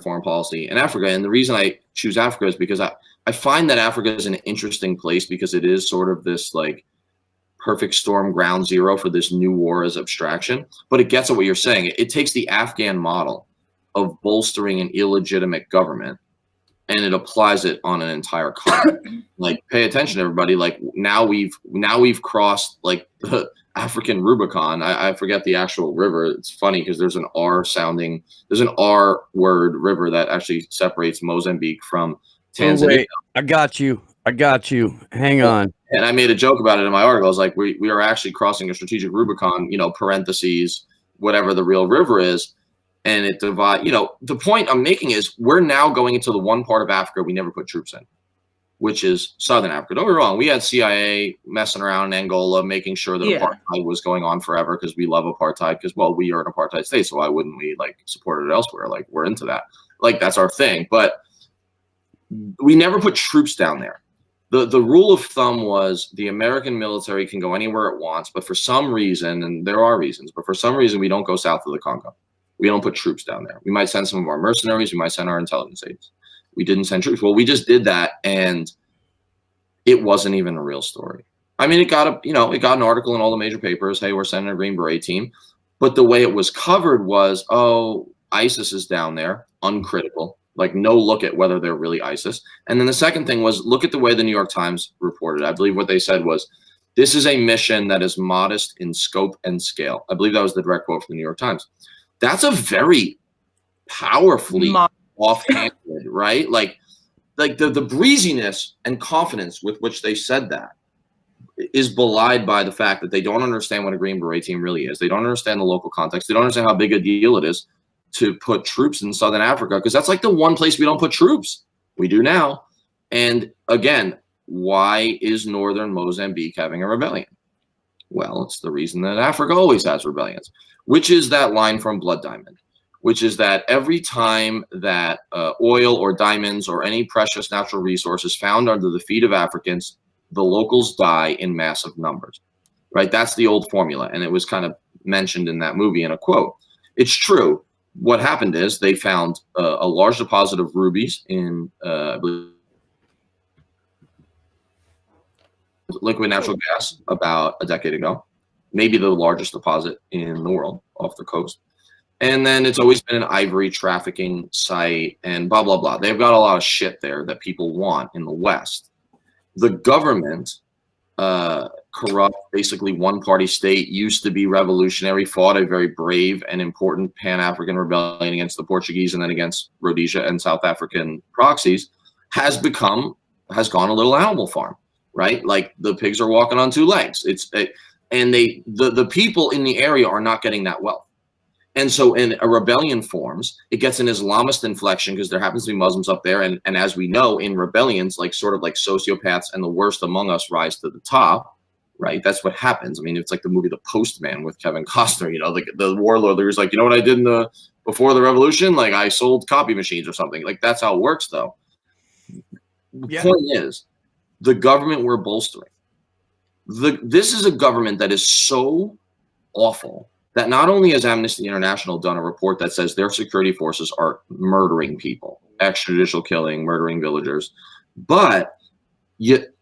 foreign policy in Africa. And the reason I choose Africa is because I find that Africa is an interesting place because it is sort of this like perfect storm ground zero for this new war as abstraction, but it gets at what you're saying. It takes the Afghan model of bolstering an illegitimate government and it applies it on an entire continent. Like, pay attention, everybody. Like now we've crossed like the African Rubicon. I forget the actual river. It's funny because there's an R word river that actually separates Mozambique from Tanzania. Oh, wait. I got you. Hang on. And I made a joke about it in my article. I was like, we are actually crossing a strategic Rubicon, parentheses, whatever the real river is. And it divide, the point I'm making is we're now going into the one part of Africa we never put troops in, which is Southern Africa. Don't get me wrong. We had CIA messing around in Angola, making sure that apartheid was going on forever because we love apartheid because, well, we are an apartheid state. So why wouldn't we support it elsewhere? Like, we're into that. Like, that's our thing. But we never put troops down there. The rule of thumb was the American military can go anywhere it wants, but for some reason, and there are reasons, but for some reason, we don't go south of the Congo. We don't put troops down there. We might send some of our mercenaries. We might send our intelligence agents. We didn't send troops. Well, we just did that, and it wasn't even a real story. I mean, it got an article in all the major papers. Hey, we're sending a Green Beret team. But the way it was covered was, oh, ISIS is down there, uncritical. Like, no look at whether they're really ISIS. And then the second thing was, look at the way the New York Times reported. I believe what they said was, this is a mission that is modest in scope and scale. I believe that was the direct quote from the New York Times. That's a very powerfully offhanded, right? Like the breeziness and confidence with which they said that is belied by the fact that they don't understand what a Green Beret team really is. They don't understand the local context. They don't understand how big a deal it is to put troops in Southern Africa, because that's like the one place we don't put troops. We do now. And again, why is northern Mozambique having a rebellion? Well, it's the reason that Africa always has rebellions, which is that line from Blood Diamond, which is that every time that oil or diamonds or any precious natural resource is found under the feet of Africans, the locals die in massive numbers, right? That's the old formula. And it was kind of mentioned in that movie in a quote. It's true. What happened is they found a large deposit of rubies in, I believe, liquid natural gas about a decade ago, maybe the largest deposit in the world off the coast. And then it's always been an ivory trafficking site and blah, blah, blah. They've got a lot of shit there that people want in the West. The government, corrupt, basically one-party state, used to be revolutionary, fought a very brave and important Pan-African rebellion against the Portuguese and then against Rhodesia and South African proxies, has gone a little Animal Farm, right? Like, the pigs are walking on two legs. And the people in the area are not getting that wealth. And so in a rebellion forms, it gets an Islamist inflection because there happens to be Muslims up there. And as we know, in rebellions, sort of like sociopaths and the worst among us rise to the top, right? That's what happens. I mean, it's like the movie The Postman with Kevin Costner, the warlord who's like, you know what I did before the revolution? Like, I sold copy machines or something. Like, that's how it works, though. The point is, the government we're bolstering, this is a government that is so awful that not only has Amnesty International done a report that says their security forces are murdering people, extrajudicial killing, murdering villagers, but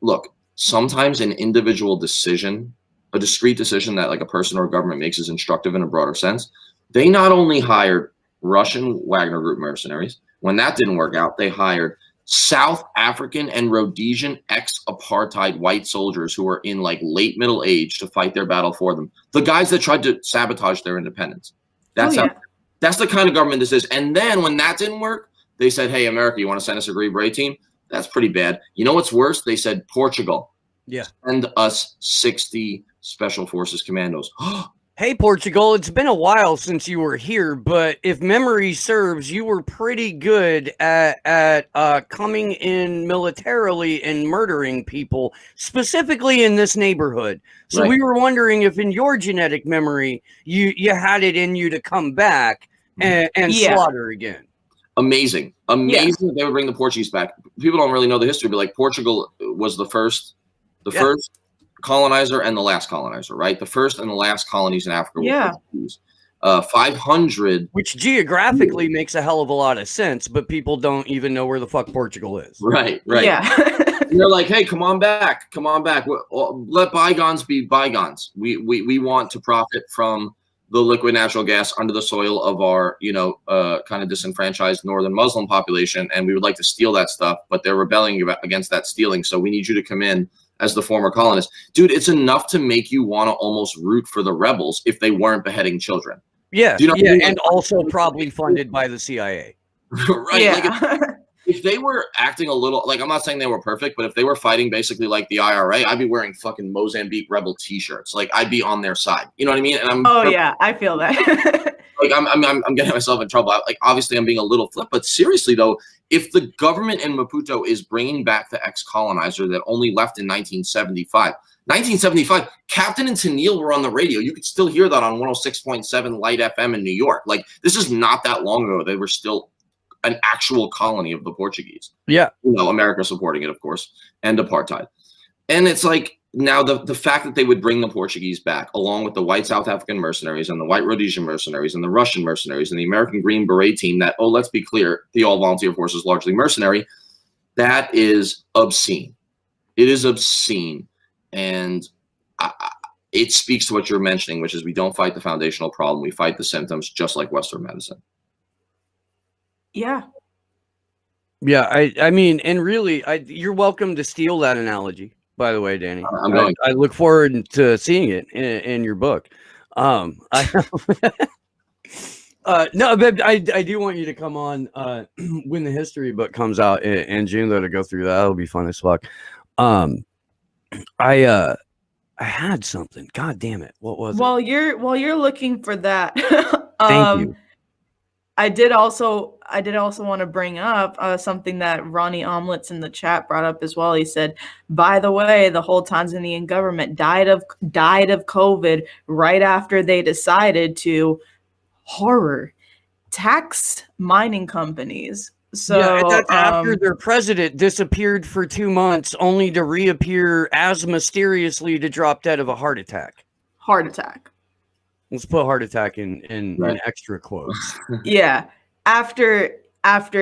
look, sometimes an individual decision, a discrete decision that like a person or a government makes is instructive in a broader sense. They not only hired Russian Wagner Group mercenaries. When that didn't work out, they hired South African and Rhodesian ex-apartheid white soldiers who were in late middle age to fight their battle for them. The guys that tried to sabotage their independence. That's the kind of government this is. And then when that didn't work, they said, hey, America, you want to send us a Green Beret team? That's pretty bad. You know what's worse? They said, Portugal, send us 60 Special Forces commandos. Hey, Portugal, it's been a while since you were here, but if memory serves, you were pretty good at coming in militarily and murdering people, specifically in this neighborhood. So we were wondering if in your genetic memory, you had it in you to come back and slaughter again. Amazing. That they would bring the Portuguese back. People don't really know the history, but Portugal was the first colonizer and the last colonizer, right? The first and the last colonies in Africa were Portuguese. 500. Which geographically makes a hell of a lot of sense, but people don't even know where the fuck Portugal is. Right. Yeah. And they're like, hey, come on back. Let bygones be bygones. We want to profit from the liquid natural gas under the soil of our, kind of disenfranchised northern Muslim population, and we would like to steal that stuff, but they're rebelling against that stealing, so we need you to come in as the former colonists. Dude, it's enough to make you want to almost root for the rebels if they weren't beheading children. Yeah, Do you know what I mean? and also probably funded by the CIA. Right. Yeah. Like if they were acting a little, like, I'm not saying they were perfect, but if they were fighting basically like the IRA, I'd be wearing fucking Mozambique rebel t-shirts. Like, I'd be on their side. You know what I mean? And Yeah, I feel that. like I'm getting myself in trouble. Like, obviously I'm being a little flip, but seriously though, if the government in Maputo is bringing back the ex-colonizer that only left in 1975, Captain and Tennille were on the radio. You could still hear that on 106.7 Light FM in New York. Like, this is not that long ago. They were still an actual colony of the Portuguese. Yeah. America supporting it, of course, and apartheid. And it's like, now the fact that they would bring the Portuguese back, along with the white South African mercenaries and the white Rhodesian mercenaries and the Russian mercenaries and the American Green Beret team that, let's be clear, the all-volunteer force is largely mercenary, that is obscene. It is obscene. And it speaks to what you're mentioning, which is we don't fight the foundational problem. We fight the symptoms, just like Western medicine. Yeah. Yeah, I mean, and really, you're welcome to steal that analogy, by the way, Danny. I look forward to seeing it in your book. No, but I do want you to come on when the history book comes out in June, though, to go through that. That'll be fun as fuck. I had something. God damn it! What was it? While you're looking for that, thank you. I did also want to bring up something that Ronnie Omelets in the chat brought up as well. He said, by the way, the whole Tanzanian government died of COVID right after they decided to tax mining companies. So yeah, that's after their president disappeared for 2 months, only to reappear as mysteriously to drop dead of a heart attack. Let's put heart attack in extra quotes. Yeah. After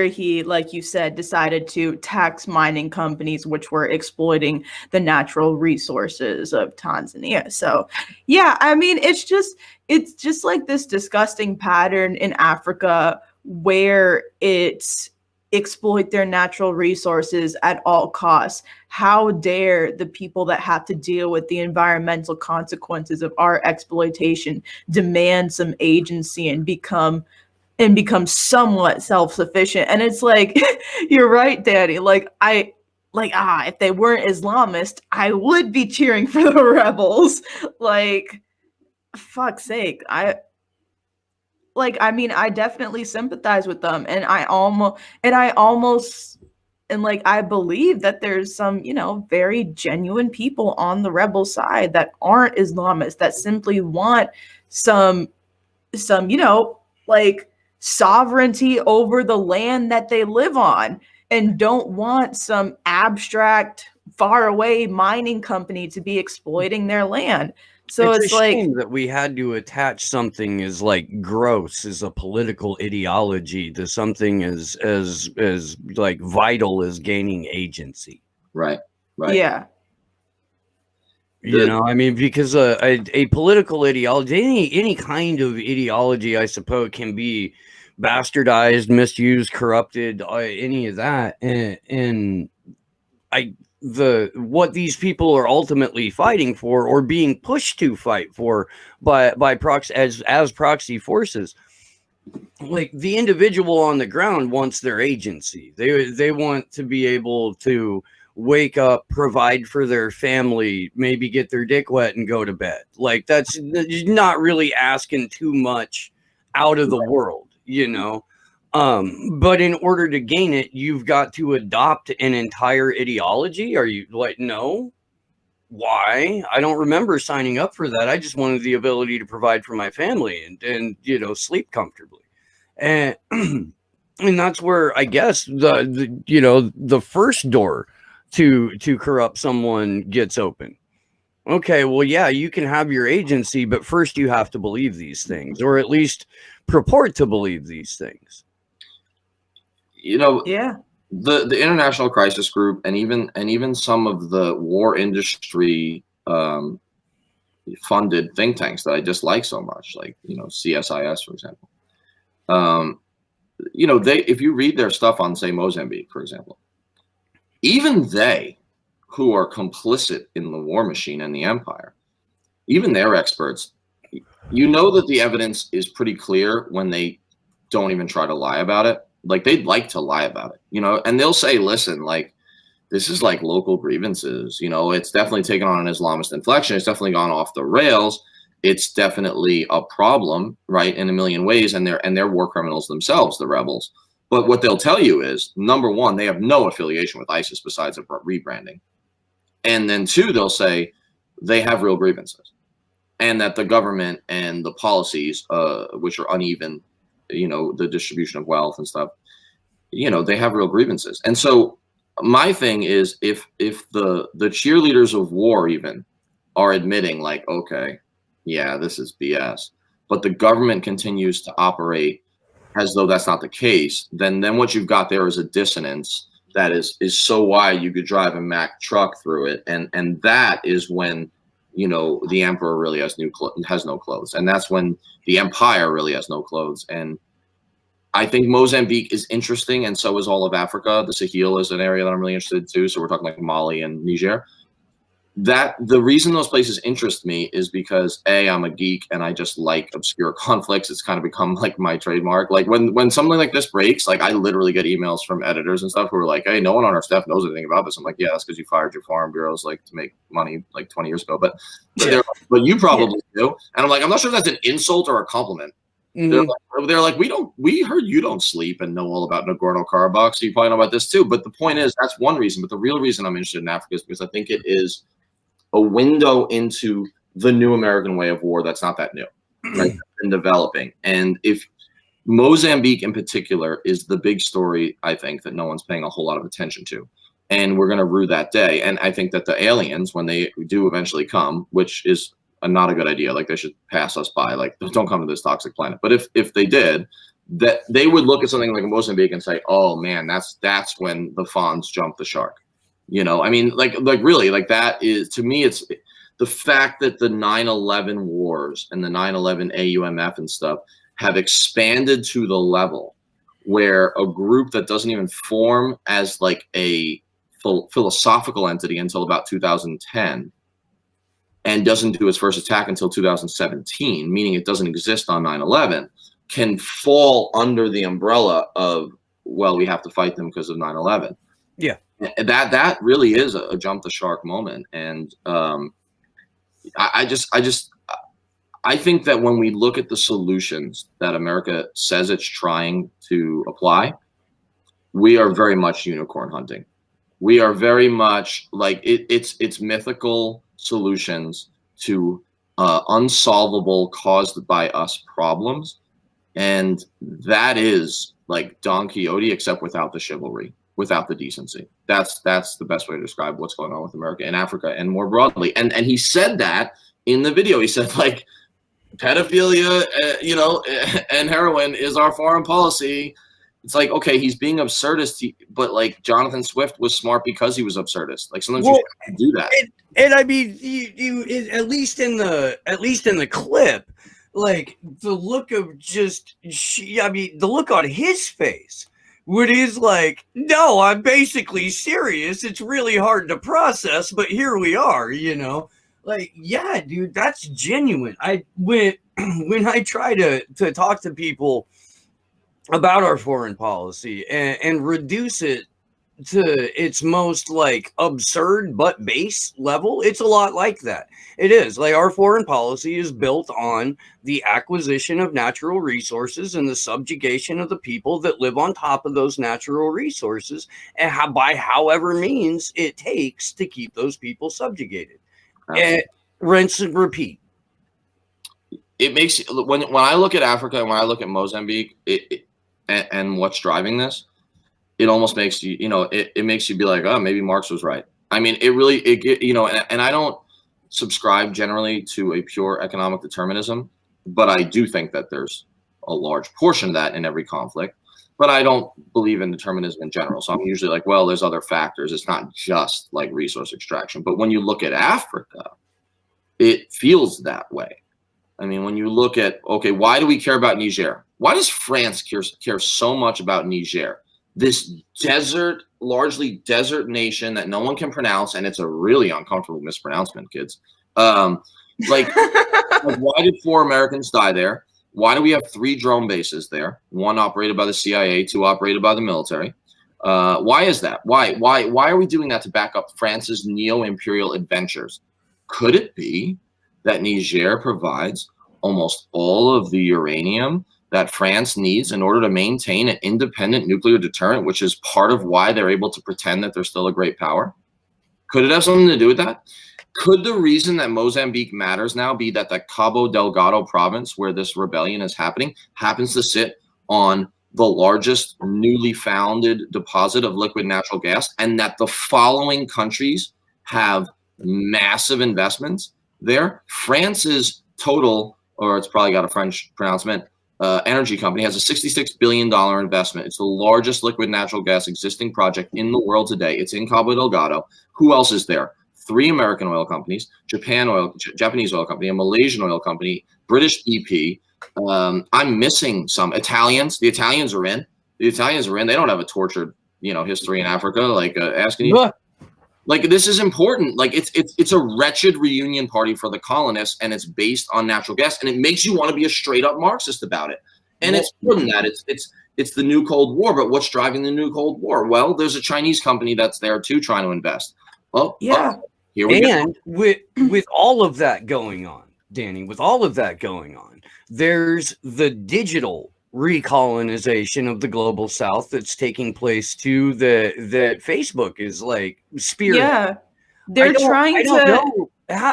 he, like you said, decided to tax mining companies which were exploiting the natural resources of Tanzania. So, yeah, I mean, it's just like this disgusting pattern in Africa where it's exploit their natural resources at all costs. How dare the people that have to deal with the environmental consequences of our exploitation demand some agency and become somewhat self-sufficient. And it's like, you're right, Daddy. If they weren't Islamist, I would be cheering for the rebels. Like, fuck's sake. I definitely sympathize with them, and I believe that there's some, very genuine people on the rebel side that aren't Islamists, that simply want some, sovereignty over the land that they live on, and don't want some abstract, faraway mining company to be exploiting their land. So it's like that we had to attach something as like gross as a political ideology to something as like vital as gaining agency. Right. Yeah. I mean, because a political ideology, any kind of ideology, I suppose, can be bastardized, misused, corrupted, any of that, and what these people are ultimately fighting for, or being pushed to fight for by proxy as proxy forces, like the individual on the ground wants their agency. They want to be able to wake up, provide for their family, maybe get their dick wet and go to bed. Like, that's not really asking too much out of the world, but in order to gain it, you've got to adopt an entire ideology. Are you like, no? Why? I don't remember signing up for that. I just wanted the ability to provide for my family and sleep comfortably. And and that's where I guess the first door to corrupt someone gets open. Okay, well, yeah, you can have your agency, but first you have to believe these things, or at least purport to believe these things. You know, Yeah. the International Crisis Group and even some of the war industry funded think tanks that I dislike so much, like, you know, CSIS, for example. You know, if you read their stuff on, say, Mozambique, for example, even they, who are complicit in the war machine and the empire, even their experts, you know that the evidence is pretty clear when they don't even try to lie about it. Like, they'd like to lie about it, you know, and they'll say, listen, like, this is like local grievances, you know, it's definitely taken on an Islamist inflection. It's definitely gone off the rails. It's definitely a problem, right, in a million ways, and they're war criminals themselves, the rebels. But what they'll tell you is, number one, they have no affiliation with ISIS besides a rebranding. And then two, they'll say they have real grievances, and that the government and the policies, which are uneven, you know, the distribution of wealth and stuff, you know, they have real grievances. And so my thing is, if the cheerleaders of war even are admitting, like, okay, yeah, this is BS, but the government continues to operate as though that's not the case, then what you've got there is a dissonance that is so wide you could drive a Mack truck through it, and that is when, you know, the emperor really has no clothes, and that's when the empire really has no clothes. And I think Mozambique is interesting, and so is all of Africa. The Sahel is an area that I'm really interested in too. So we're talking like Mali and Niger. That the reason those places interest me is because A, I'm a geek and I just like obscure conflicts. It's kind of become like my trademark. Like when something like this breaks, like I literally get emails from editors and stuff who are like, "Hey, no one on our staff knows anything about this." I'm like, "Yeah, that's because you fired your foreign bureaus like to make money like 20 years ago." But but you probably do. And I'm like, I'm not sure if that's an insult or a compliment. They're like, we heard you don't sleep and know all about Nagorno-Karabakh, so you probably know about this too. But the point is, that's one reason. But the real reason I'm interested in Africa is because I think it is a window into the new American way of war that's not that new, right? And developing. And if Mozambique in particular is the big story, I think, that no one's paying a whole lot of attention to. And we're going to rue that day. And I think that the aliens, when they do eventually come, which is not a good idea, like they should pass us by, like don't come to this toxic planet. But if they did, that they would look at something like Mozambique and say, oh man, that's when the fawns jumped the shark. You know, I mean, like really, like that is, to me, it's the fact that the 9/11 wars and the 9/11 AUMF and stuff have expanded to the level where a group that doesn't even form as like a philosophical entity until about 2010 and doesn't do its first attack until 2017, meaning it doesn't exist on 9/11, can fall under the umbrella of, well, we have to fight them because of 9/11. Yeah. That really is a jump the shark moment. And I think that when we look at the solutions that America says it's trying to apply, we are very much unicorn hunting. We are very much like it's mythical solutions to unsolvable, caused by us problems. And that is like Don Quixote, except without the chivalry, without the decency. That's the best way to describe what's going on with America and Africa and more broadly. And he said that in the video. He said, like, pedophilia, you know, and heroin is our foreign policy. It's like, okay, he's being absurdist, but like Jonathan Swift was smart because he was absurdist. Like sometimes you have to do that. And I mean, you at least in the clip, like the look of the look on his face, when he's like, no, I'm basically serious. It's really hard to process, but here we are, you know. Like, yeah, dude, that's genuine. When I try to talk to people about our foreign policy and reduce it to its most like absurd but base level, it's a lot like that. It is like our foreign policy is built on the acquisition of natural resources and the subjugation of the people that live on top of those natural resources, and by however means it takes to keep those people subjugated. And rinse and repeat. It makes, when I look at Africa and when I look at Mozambique, and what's driving this, it almost makes you, you know, it makes you be like, oh, maybe Marx was right. I mean, it really, you know, and I don't, subscribe generally to a pure economic determinism, but I do think that there's a large portion of that in every conflict. But I don't believe in determinism in general. So I'm usually like, well, there's other factors. It's not just like resource extraction. But when you look at Africa, it feels that way. I mean, when you look at, okay, why do we care about Niger? Why does France care so much about Niger? This desert, largely desert nation that no one can pronounce, and it's a really uncomfortable mispronouncement, kids. Like, why did 4 Americans die there? Why do we have 3 drone bases there? 1 operated by the CIA, 2 operated by the military. Why is that? Why are we doing that to back up France's neo-imperial adventures? Could it be that Niger provides almost all of the uranium that France needs in order to maintain an independent nuclear deterrent, which is part of why they're able to pretend that they're still a great power? Could it have something to do with that? Could the reason that Mozambique matters now be that the Cabo Delgado province, where this rebellion is happening, happens to sit on the largest newly founded deposit of liquid natural gas, and that the following countries have massive investments there? France's total, or it's probably got a French pronouncement, energy company has a $66 billion investment. It's the largest liquid natural gas existing project in the world today. It's in Cabo Delgado. Who else is there? 3 American oil companies, Japanese oil company, a Malaysian oil company, British EP. I'm missing some Italians. The Italians are in. They don't have a tortured, history in Africa. Like asking you. Like, this is important. Like, it's a wretched reunion party for the colonists, and it's based on natural gas, and it makes you want to be a straight up Marxist about it. And it's more than that. It's the new Cold War. But what's driving the new Cold War? Well, there's a Chinese company that's there too, trying to invest. Here we go. with all of that going on, Danny, there's the digital recolonization of the global South that's taking place too, that Facebook is like spearheading. Yeah, they're trying to.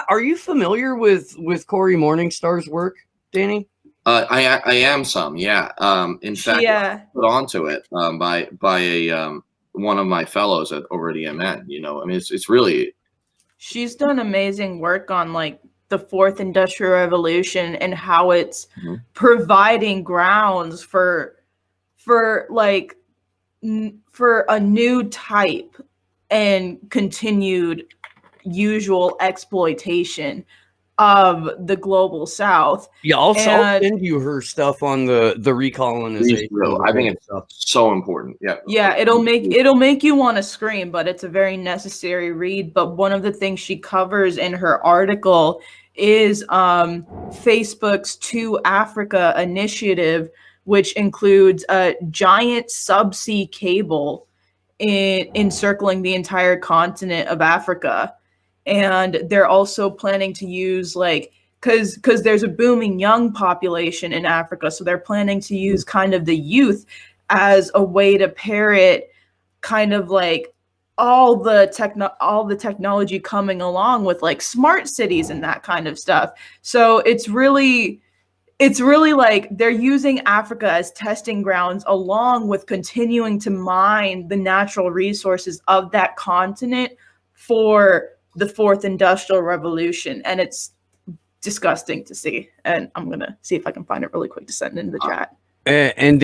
Are you familiar with Cory Morningstar's work, Danny? I am some, yeah. In fact, I put onto it by one of my fellows over at EMN. I mean, it's really. She's done amazing work on like the 4th Industrial Revolution and how it's providing grounds for a new type and continued usual exploitation of the global South. Yeah, I'll send you her stuff on the recolonization. I think it's so important. Yeah, it'll make you want to scream, but it's a very necessary read. But one of the things she covers in her article is Facebook's To Africa initiative, which includes a giant subsea cable encircling the entire continent of Africa. And they're also planning to use because there's a booming young population in Africa. So they're planning to use kind of the youth as a way to parrot kind of like all the technology coming along with like smart cities and that kind of stuff. So it's really like they're using Africa as testing grounds along with continuing to mine the natural resources of that continent for the 4th Industrial Revolution. And it's disgusting to see. And I'm going to see if I can find it really quick to send it in the chat. And